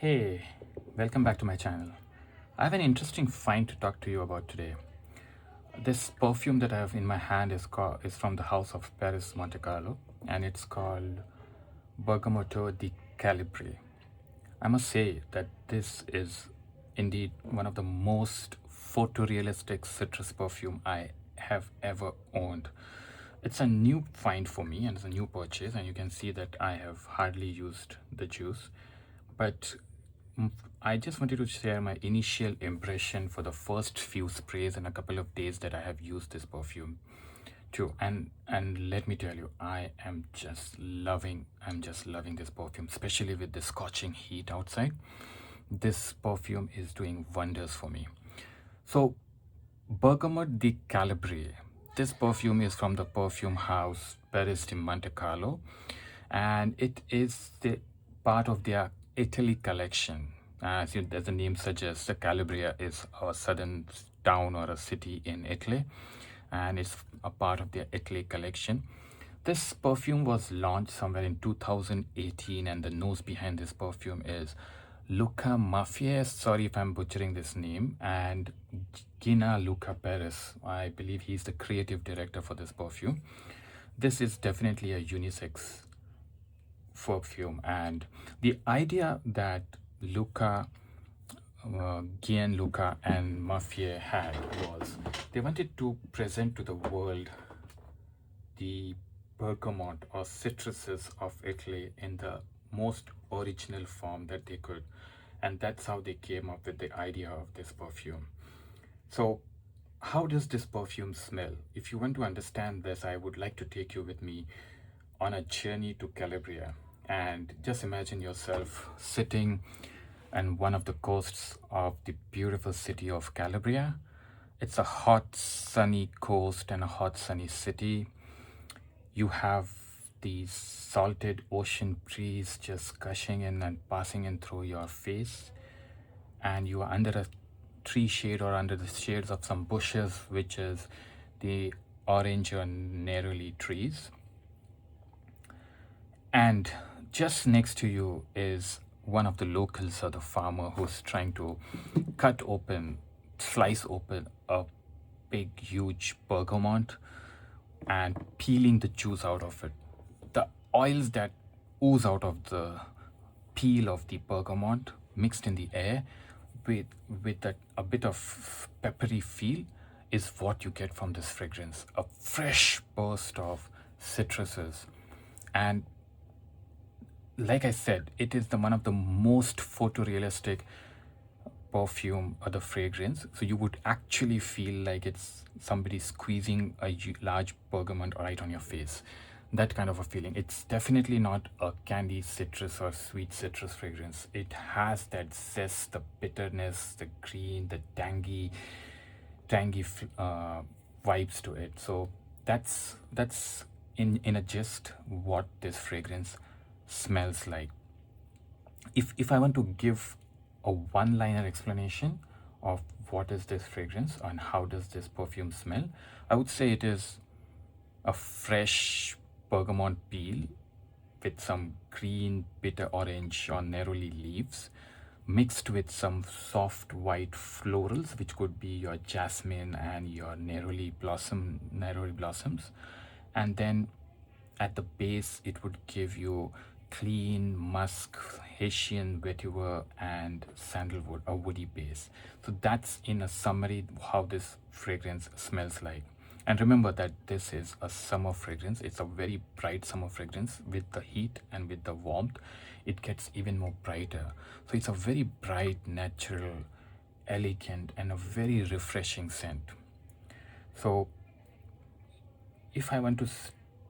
Hey, welcome back to my channel. I have an interesting find to talk to you about today. This perfume that I have in my hand is from the house of Perris Monte Carlo, and it's called Bergamotto di Calabria. I must say that this is indeed one of the most photorealistic citrus perfume I have ever owned. It's a new find for me and it's a new purchase, and you can see that I have hardly used the juice. But I just wanted to share my initial impression for the first few sprays and a couple of days that I have used this perfume too. And let me tell you, I'm just loving this perfume, especially with the scorching heat outside. This perfume is doing wonders for me. So Bergamot di Calabria. This perfume is from the perfume house Perris Monte Carlo, and it is the part of their Italy collection. As the name suggests, the Calabria is a southern town or a city in Italy, and it's a part of their Italy collection. This perfume was launched somewhere in 2018, and the nose behind this perfume is Luca Maffei. Sorry if I'm butchering this name, and Gina Luca Perez. I believe he's the creative director for this perfume. This is definitely a unisex perfume, and the idea that Gian, Luca, and Maffei had was they wanted to present to the world the bergamot or citruses of Italy in the most original form that they could, and that's how they came up with the idea of this perfume. So how does this perfume smell? If you want to understand this, I would like to take you with me on a journey to Calabria, and just imagine yourself sitting on one of the coasts of the beautiful city of Calabria. It's a hot sunny coast and a hot sunny city. You have these salted ocean breeze just gushing in and passing in through your face, and you are under a tree shade or under the shades of some bushes, which is the orange or Neroli trees. And just next to you is one of the locals or the farmer who's trying to slice open a big, huge bergamot and peeling the juice out of it. The oils that ooze out of the peel of the bergamot mixed in the air with a bit of peppery feel is what you get from this fragrance. A fresh burst of citruses. And like I said, it is one of the most photorealistic perfume or the fragrance. So you would actually feel like it's somebody squeezing a large bergamot right on your face. That kind of a feeling. It's definitely not a candy citrus or sweet citrus fragrance. It has that zest, the bitterness, the green, the tangy vibes to it. So that's in a gist what this fragrance smells like. If I want to give a one-liner explanation of what is this fragrance and how does this perfume smell, I would say it is a fresh bergamot peel with some green, bitter orange or neroli leaves mixed with some soft white florals, which could be your jasmine and your neroli blossoms. And then at the base, it would give you clean musk, Haitian, vetiver, and sandalwood, a woody base. So that's in a summary how this fragrance smells like. And remember that this is a summer fragrance. It's a very bright summer fragrance. With the heat and with the warmth, it gets even more brighter. So it's a very bright, natural, elegant, and a very refreshing scent. So if I want to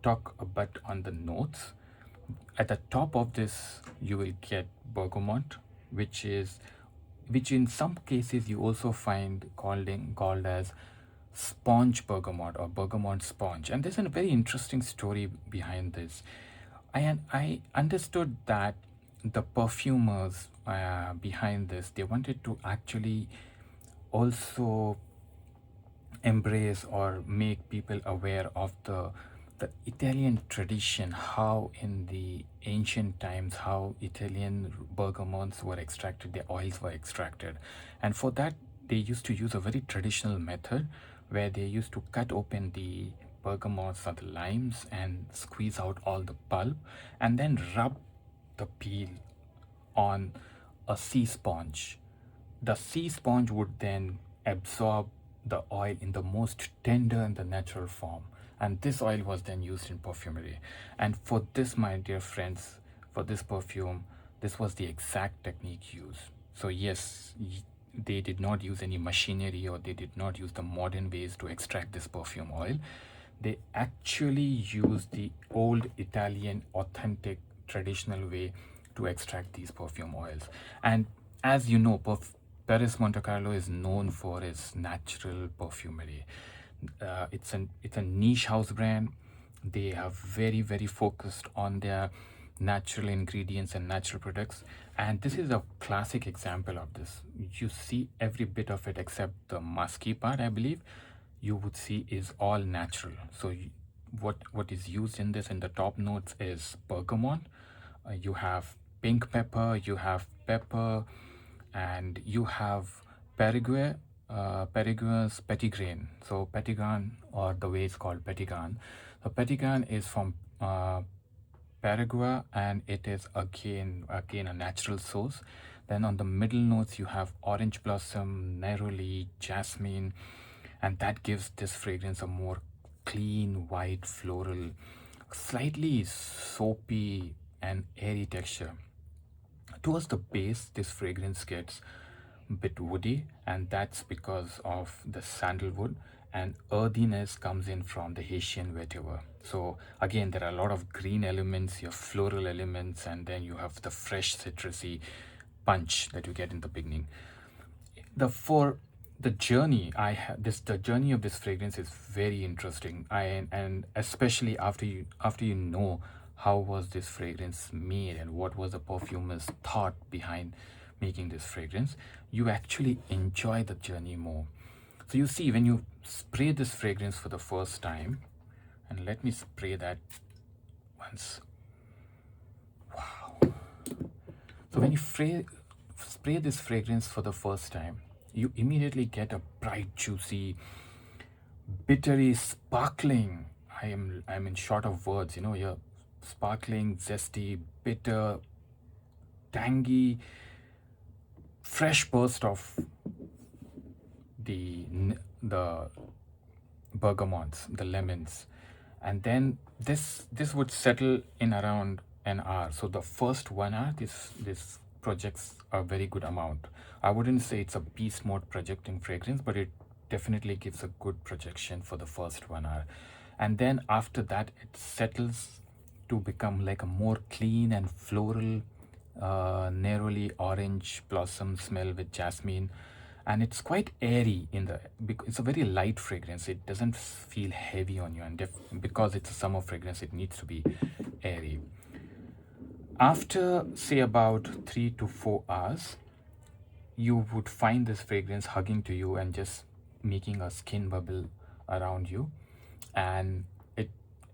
talk a bit on the notes, at the top of this you will get bergamot, which in some cases you also find called as sponge bergamot or bergamot sponge. And there's a very interesting story behind this. I understood that the perfumers behind this, they wanted to actually also embrace or make people aware of the the Italian tradition, how in the ancient times, how Italian bergamots were extracted, their oils were extracted. And for that, they used to use a very traditional method where they used to cut open the bergamots or the limes and squeeze out all the pulp and then rub the peel on a sea sponge. The sea sponge would then absorb the oil in the most tender and the natural form, and this oil was then used in perfumery. And for this, my dear friends, for this perfume, this was the exact technique used. So yes, they did not use any machinery, or they did not use the modern ways to extract this perfume oil. They actually used the old Italian authentic traditional way to extract these perfume oils. And as you know, Perris Monte Carlo is known for its natural perfumery. It's a niche house brand. They are very, very focused on their natural ingredients and natural products, and this is a classic example of this. You see every bit of it except the musky part, I believe, you would see is all natural. So what is used in this, in the top notes, is bergamot. You have pink pepper, you have pepper, and you have Paraguay, Paraguay's Petitgrain. So Petitgrain, or the way it's called Petitgrain. So Petitgrain is from Paraguay, and it is again a natural source. Then on the middle notes you have orange blossom, Neroli, Jasmine, and that gives this fragrance a more clean, white, floral, slightly soapy and airy texture. Towards the base, this fragrance gets a bit woody, and that's because of the sandalwood, and earthiness comes in from the Haitian vetiver. So again, there are a lot of green elements, your floral elements, and then you have the fresh citrusy punch that you get in the beginning. The journey the journey of this fragrance is very interesting. And especially after you know how was this fragrance made and what was the perfumer's thought behind making this fragrance, you actually enjoy the journey more. So you see, when you spray this fragrance for the first time, and let me spray that once. Wow. So when you spray this fragrance for the first time, you immediately get a bright, juicy, bittery, sparkling. I'm in short of words, you're sparkling, zesty, bitter, tangy, fresh burst of the bergamots, the lemons. And then this would settle in around an hour. So the first 1 hour, this projects a very good amount. I wouldn't say it's a beast mode projecting fragrance, but it definitely gives a good projection for the first 1 hour. And then after that, it settles to become like a more clean and floral, neroli orange blossom smell with jasmine. And it's quite airy it's a very light fragrance. It doesn't feel heavy on you, and because it's a summer fragrance, it needs to be airy. After, say, about 3 to 4 hours, you would find this fragrance hugging to you and just making a skin bubble around you. And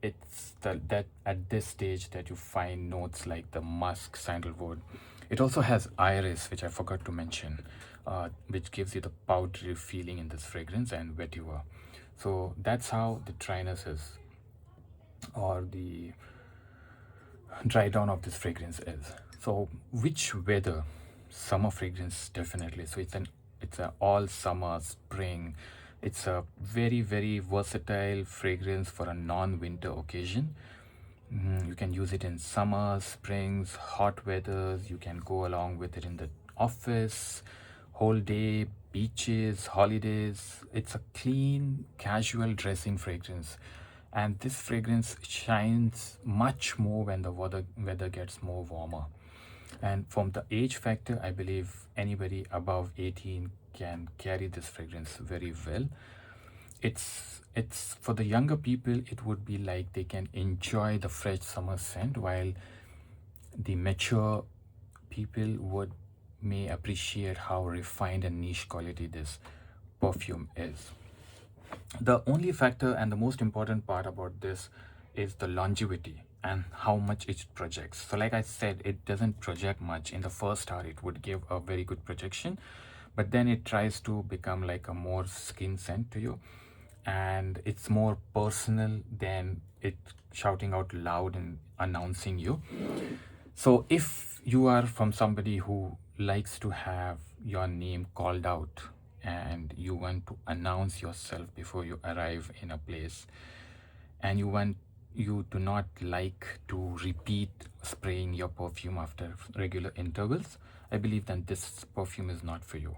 it's that at this stage that you find notes like the musk, sandalwood. It also has iris, which I forgot to mention, which gives you the powdery feeling in this fragrance, and vetiver. So that's how the dryness is, or the dry down of this fragrance is. So which weather? Summer fragrance, definitely. So it's a all summer, spring. It's a very, very versatile fragrance for a non-winter occasion. You can use it in summer, springs, hot weathers. You can go along with it in the office, whole day, beaches, holidays. It's a clean, casual dressing fragrance. And this fragrance shines much more when the weather gets more warmer. And from the age factor, I believe anybody above 18 can carry this fragrance very well. It's for the younger people, it would be like they can enjoy the fresh summer scent, while the mature people may appreciate how refined and niche quality this perfume is. The only factor and the most important part about this is the longevity and how much it projects. So like I said, it doesn't project much. In the first hour it would give a very good projection, but then it tries to become like a more skin scent to you, and it's more personal than it shouting out loud and announcing you. So if you are from somebody who likes to have your name called out and you want to announce yourself before you arrive in a place, and you do not like to repeat spraying your perfume after regular intervals, I believe then this perfume is not for you.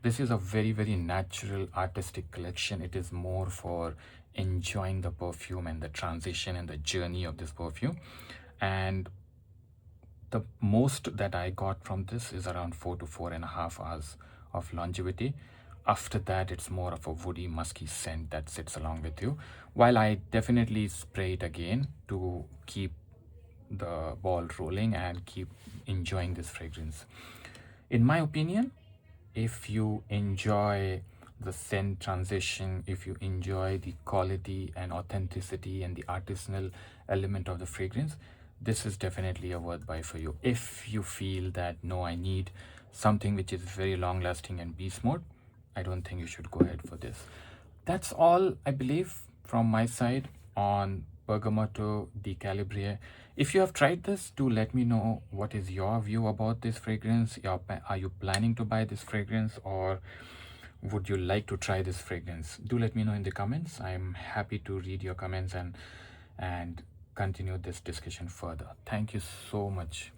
This is a very, very natural artistic collection. It is more for enjoying the perfume and the transition and the journey of this perfume. And the most that I got from this is around 4 to 4.5 hours of longevity. After that, it's more of a woody, musky scent that sits along with you. While I definitely spray it again to keep the ball rolling and keep enjoying this fragrance. In my opinion, if you enjoy the scent transition, if you enjoy the quality and authenticity and the artisanal element of the fragrance, this is definitely a worth buy for you. If you feel that no, I need something which is very long lasting and beast mode, I don't think you should go ahead for this. That's all I believe from my side on Bergamotto di Calabria. If you have tried this, do let me know what is your view about this fragrance. Are you planning to buy this fragrance, or would you like to try this fragrance? Do let me know in the comments. I'm happy to read your comments and continue this discussion further. Thank you so much.